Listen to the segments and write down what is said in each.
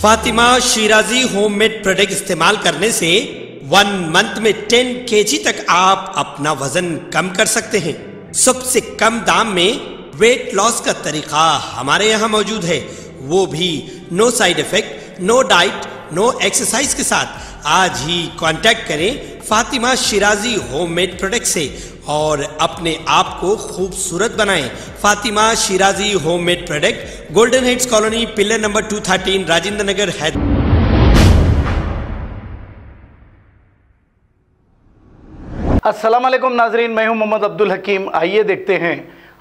Fatima Shirazi homemade product इस्तेमाल करने से 1 मंथ में 10 kg तक आप अपना वजन कम कर सकते हैं। सबसे कम दाम में वेट लॉस का तरीका हमारे यहाँ मौजूद है, वो भी no side effect, no diet, no exercise के साथ। आज ही कांटेक्ट करें फातिमा शिराजी होममेड प्रोडक्ट से और अपने आप को खूबसूरत बनाएं। Fatima Shirazi homemade product, golden heads colony, pillar number 213, Rajendra Nagar, Hyderabad. अस्सलाम वालेकुम नाजरीन, मैं हूं मोहम्मद अब्दुल हकीम। आइए देखते हैं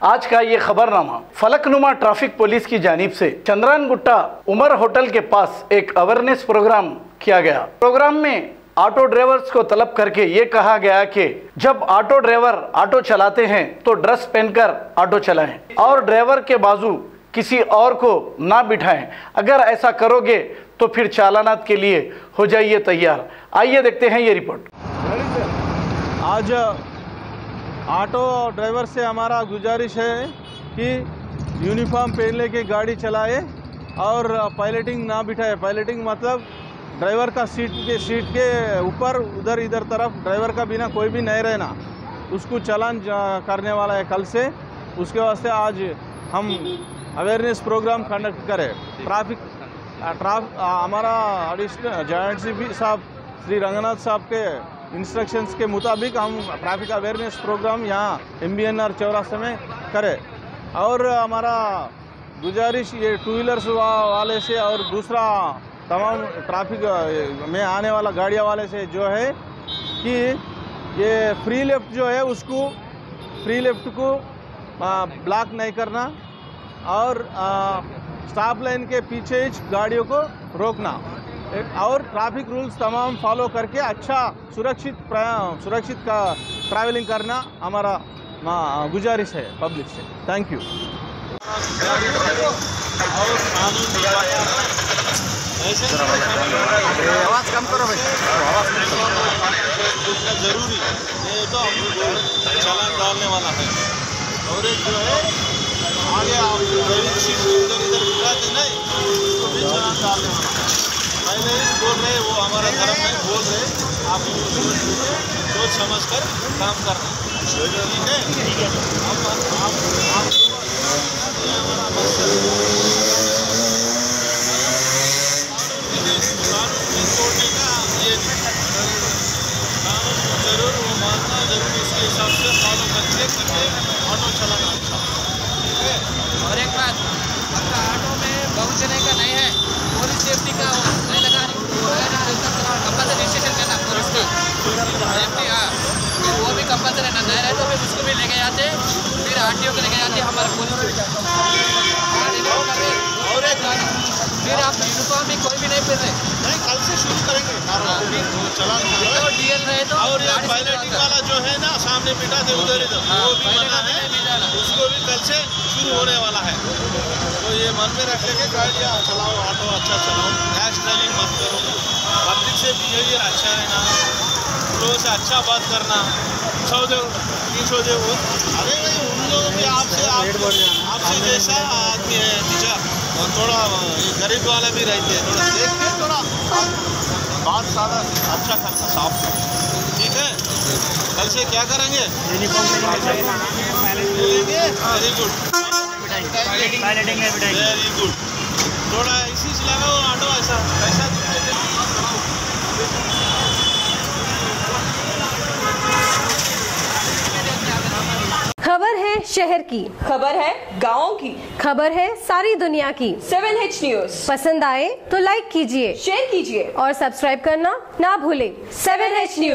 आज का ये खबरनामा। फलकनुमा ट्रैफिक पुलिस की जानिब से चंद्रान गुट्टा उमर होटल के पास एक अवेयरनेस प्रोग्राम किया गया। प्रोग्राम में ऑटो ड्राइवर्स को तलब करके ये कहा गया कि जब ऑटो ड्राइवर ऑटो चलाते हैं तो ड्रेस पहनकर ऑटो चलाएं और ड्राइवर के बाजू किसी और को ना बिठाएं। अगर ऐसा करोगे तो फिर चालानात के लिए हो जाइए तैयार। आइए देखते हैं ये रिपोर्ट। आज ऑटो ड्राइवर से हमारा गुजारिश है कि यूनिफॉर्म पहन ले के गाड़ी चलाए और पायलटिंग ना बिठाए। पायलटिंग मतलब ड्राइवर का सीट के ऊपर उधर इधर तरफ ड्राइवर का बिना कोई भी नहीं रहना, उसको चालान करने वाला है कल से। उसके वास्ते आज हम अवेयरनेस प्रोग्राम कंडक्ट करें। हमारा एडिशनल जॉइंट सीपी साहब श्री रंगनाथ साहब के इंस्ट्रक्शंस के मुताबिक हम ट्रैफिक अवेयरनेस प्रोग्राम यहाँ MBNR चौरास्ते में करें। और हमारा गुजारिश ये 2 व्हीलर्स वाले से और दूसरा तमाम ट्रैफिक में आने वाला गाड़ियाँ वाले से जो है कि ये फ्री लेफ्ट जो है उसको फ्री लेफ्ट को ब्लॉक नहीं करना और स्टॉप लाइन के पीछे गाड़ियों को रोकना और ट्रैफिक रूल्स तमाम फॉलो करके अच्छा सुरक्षित का ट्रैवलिंग करना हमारा गुजारिश है पब्लिक से। Thank you. आवाज़ कम करो भाई, जरूरी ये तो हमको चालान डालने वाला है। और एक जो है आगे आप ड्राइविंग सीट इधर बिठाते नहीं, उसको भी चालान डालने वाला है। पहले ही बोल रहे वो हमारा धर्म में बोल रहे आप सोच समझ कर काम करना, ठीक है। आप हमारा तोड़ने का ये कानून जरूर वो मानना जरूर, इसके हिसाब से फॉलो करके ऑटो चलाना अच्छा, ठीक है। और एक बात, आपका ऑटो में पहुँचने का नहीं है, पुलिस सेफ्टी का नहीं लगा कंपल्सरी रजिस्ट्रेशन करना पुलिस का सेफ्टी। हाँ, फिर वो भी कंपल्सरी ना नहीं रहे तो फिर उसको भी लेके जाते, फिर RTO को लेके जाते हमारे पुलिस। और एक फिर आप यूनिफॉर्म भी कोई भी नहीं पहन रहे नहीं, कल से शुरू करेंगे चलान DL रहे तो। और ये पायलटिंग वाला जो है ना सामने बिठा दे उधर इधर, वो भी मना है, उसको भी कल से शुरू होने वाला है। तो ये मन में रख लेके गाड़ियाँ चलाओ, ऑटो अच्छा चलाओ, रैश ड्राइविंग मत करो, पब्लिक से बिहेवियर अच्छा रहना, लोगों से अच्छा बात करना, 100 दे 300 दे वो। अरे भाई उन लोगों भी आपसे जैसा आदमी है टीचर, और थोड़ा गरीब वाला भी रहते हैं, थोड़ा देख के थोड़ा बात सादा अच्छा करना साफ, ठीक है। कल से क्या करेंगे, वेरी गुड, वेरी गुड। थोड़ा इसी से लगाओ ऑटो, ऐसा पैसा खबर है शहर की, खबर है गाँव की, खबर है सारी दुनिया की। 7H न्यूज़ पसंद आए तो लाइक कीजिए, शेयर कीजिए और सब्सक्राइब करना ना भूलें। 7H news.